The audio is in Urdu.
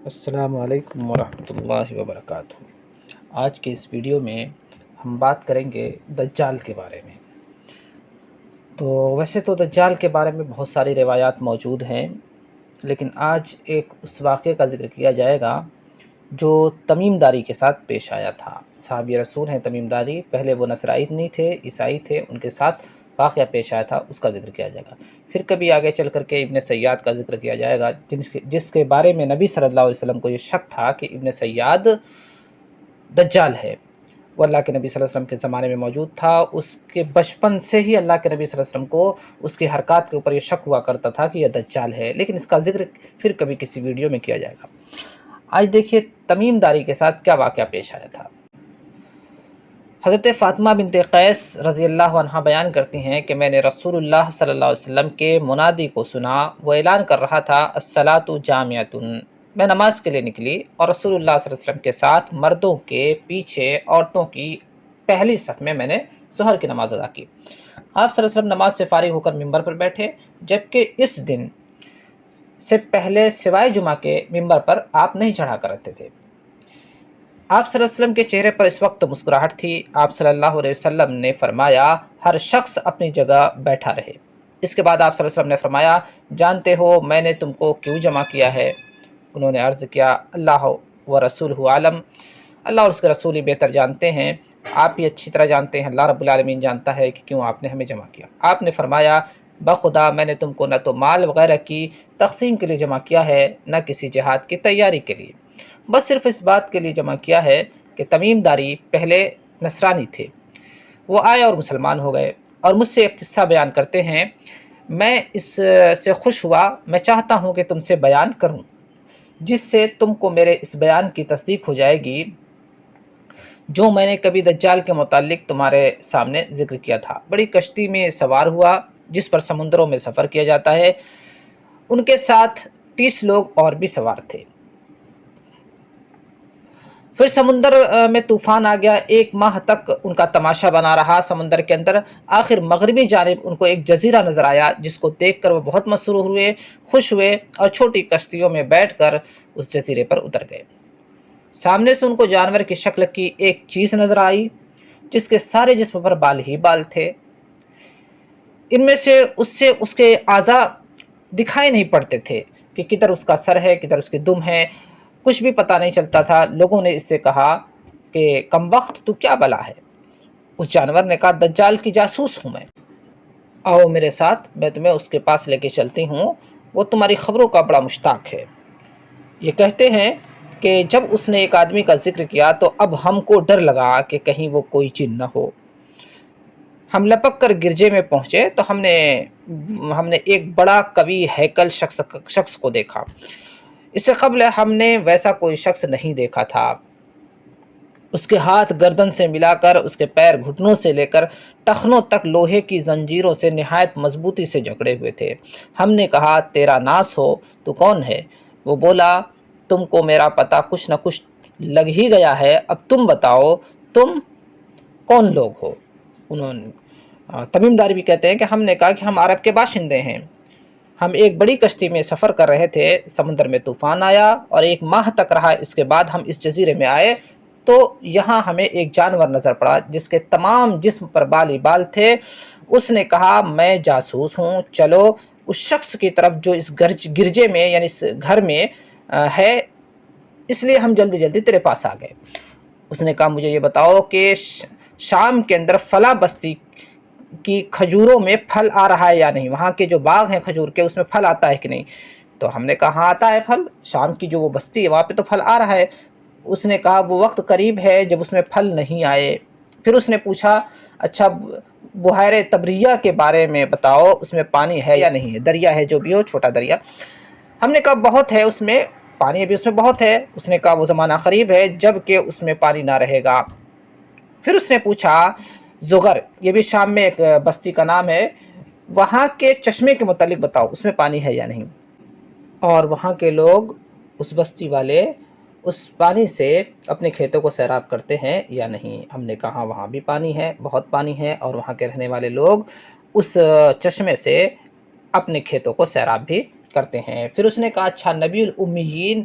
السلام علیکم ورحمۃ اللہ وبرکاتہ۔ آج کے اس ویڈیو میں ہم بات کریں گے دجال کے بارے میں۔ تو ویسے تو دجال کے بارے میں بہت ساری روایات موجود ہیں، لیکن آج ایک اس واقعے کا ذکر کیا جائے گا جو تمیم داری کے ساتھ پیش آیا تھا۔ صحابی رسول ہیں تمیم داری، پہلے وہ نصرائی نہیں تھے، عیسائی تھے، ان کے ساتھ واقعہ پیش آیا تھا، اس کا ذکر کیا جائے گا۔ پھر کبھی آگے چل کر کے ابن سیاد کا ذکر کیا جائے گا، جس کے بارے میں نبی صلی اللہ علیہ وسلم کو یہ شک تھا کہ ابن سیاد دجال ہے۔ وہ اللہ کے نبی صلی اللہ علیہ وسلم کے زمانے میں موجود تھا، اس کے بچپن سے ہی اللہ کے نبی صلی اللہ علیہ وسلم کو اس کی حرکات کے اوپر یہ شک ہوا کرتا تھا کہ یہ دجال ہے، لیکن اس کا ذکر پھر کبھی کسی ویڈیو میں کیا جائے گا۔ آج دیکھیے تمیم داری کے ساتھ کیا واقعہ پیش آیا تھا۔ حضرت فاطمہ بنت قیس رضی اللہ عنہ بیان کرتی ہیں کہ میں نے رسول اللہ صلی اللہ علیہ وسلم کے منادی کو سنا، وہ اعلان کر رہا تھا الصلاۃ جامعۃ۔ میں نماز کے لیے نکلی اور رسول اللہ صلی اللہ علیہ وسلم کے ساتھ مردوں کے پیچھے عورتوں کی پہلی صف میں نے ظہر کی نماز ادا کی۔ آپ صلی اللہ علیہ وسلم نماز سے فارغ ہو کر ممبر پر بیٹھے، جبکہ اس دن سے پہلے سوائے جمعہ کے ممبر پر آپ نہیں چڑھا کرتے تھے۔ آپ صلی اللہ علیہ وسلم کے چہرے پر اس وقت مسکراہٹ تھی۔ آپ صلی اللہ علیہ وسلم نے فرمایا ہر شخص اپنی جگہ بیٹھا رہے۔ اس کے بعد آپ صلی اللہ علیہ وسلم نے فرمایا جانتے ہو میں نے تم کو کیوں جمع کیا ہے؟ انہوں نے عرض کیا اللہ و رسول عالم، اللہ اور اس کے رسول ہی بہتر جانتے ہیں، آپ بھی اچھی طرح جانتے ہیں، اللہ رب العالمین جانتا ہے کہ کیوں آپ نے ہمیں جمع کیا۔ آپ نے فرمایا بخدا میں نے تم کو نہ تو مال وغیرہ کی تقسیم کے لیے جمع کیا ہے، نہ کسی جہاد کی تیاری کے لیے، بس صرف اس بات کے لیے جمع کیا ہے کہ تمیم داری پہلے نصرانی تھے، وہ آئے اور مسلمان ہو گئے اور مجھ سے ایک قصہ بیان کرتے ہیں، میں اس سے خوش ہوا، میں چاہتا ہوں کہ تم سے بیان کروں جس سے تم کو میرے اس بیان کی تصدیق ہو جائے گی جو میں نے کبھی دجال کے متعلق تمہارے سامنے ذکر کیا تھا۔ بڑی کشتی میں سوار ہوا جس پر سمندروں میں سفر کیا جاتا ہے، ان کے ساتھ 30 لوگ اور بھی سوار تھے۔ پھر سمندر میں طوفان آ گیا، 1 ماہ تک ان کا تماشا بنا رہا سمندر کے اندر۔ آخر مغربی جانب ان کو ایک جزیرہ نظر آیا جس کو دیکھ کر وہ بہت مسرور ہوئے، خوش ہوئے اور چھوٹی کشتیوں میں بیٹھ کر اس جزیرے پر اتر گئے۔ سامنے سے ان کو جانور کی شکل کی ایک چیز نظر آئی جس کے سارے جسم پر بال ہی بال تھے، ان میں سے اس کے اعضاء دکھائی نہیں پڑتے تھے کہ کدھر اس کا سر ہے کدھر اس کی دم ہے، کچھ بھی پتہ نہیں چلتا تھا۔ لوگوں نے اس سے کہا کہ کم وقت تو کیا بلا ہے؟ اس جانور نے کہا دجال کی جاسوس ہوں میں، آؤ میرے ساتھ، میں تمہیں اس کے پاس لے کے چلتی ہوں، وہ تمہاری خبروں کا بڑا مشتاق ہے۔ یہ کہتے ہیں کہ جب اس نے ایک آدمی کا ذکر کیا تو اب ہم کو ڈر لگا کہ کہیں وہ کوئی جن نہ ہو۔ ہم لپک کر گرجے میں پہنچے تو ہم نے ایک بڑا قوی ہیکل شخص کو دیکھا، اس سے قبل ہم نے ویسا کوئی شخص نہیں دیکھا تھا۔ اس کے ہاتھ گردن سے ملا کر اس کے پیر گھٹنوں سے لے کر ٹخنوں تک لوہے کی زنجیروں سے نہایت مضبوطی سے جکڑے ہوئے تھے۔ ہم نے کہا تیرا ناس ہو، تو کون ہے؟ وہ بولا تم کو میرا پتہ کچھ نہ کچھ لگ ہی گیا ہے، اب تم بتاؤ تم کون لوگ ہو؟ انہوں نے تمیم داری بھی کہتے ہیں کہ ہم نے کہا کہ ہم عرب کے باشندے ہیں، ہم ایک بڑی کشتی میں سفر کر رہے تھے، سمندر میں طوفان آیا اور 1 ماہ تک رہا، اس کے بعد ہم اس جزیرے میں آئے تو یہاں ہمیں ایک جانور نظر پڑا جس کے تمام جسم پر بال ہی بال تھے۔ اس نے کہا میں جاسوس ہوں، چلو اس شخص کی طرف جو اس گرجے میں یعنی اس گھر میں ہے، اس لیے ہم جلدی جلدی تیرے پاس آ گئے۔ اس نے کہا مجھے یہ بتاؤ کہ شام کے اندر فلاں بستی کی کھجوروں میں پھل آ رہا ہے یا نہیں، وہاں کے جو باغ ہیں کھجور کے اس میں پھل آتا ہے کہ نہیں؟ تو ہم نے کہا ہاں آتا ہے پھل، شام کی جو وہ بستی ہے وہاں پہ تو پھل آ رہا ہے۔ اس نے کہا وہ وقت قریب ہے جب اس میں پھل نہیں آئے۔ پھر اس نے پوچھا اچھا بحیرہ طبریہ کے بارے میں بتاؤ، اس میں پانی ہے یا نہیں ہے، دریا ہے جو بھی ہو، چھوٹا دریا۔ ہم نے کہا بہت ہے اس میں پانی، ابھی اس میں بہت ہے۔ اس نے کہا وہ زمانہ قریب ہے جب کہ اس میں پانی نہ رہے گا۔ پھر اس نے پوچھا زغر، یہ بھی شام میں ایک بستی کا نام ہے، وہاں کے چشمے کے متعلق بتاؤ اس میں پانی ہے یا نہیں، اور وہاں کے لوگ اس بستی والے اس پانی سے اپنے کھیتوں کو سیراب کرتے ہیں یا نہیں؟ ہم نے کہا وہاں بھی پانی ہے، بہت پانی ہے، اور وہاں کے رہنے والے لوگ اس چشمے سے اپنے کھیتوں کو سیراب بھی کرتے ہیں۔ پھر اس نے کہا اچھا نبی الامیین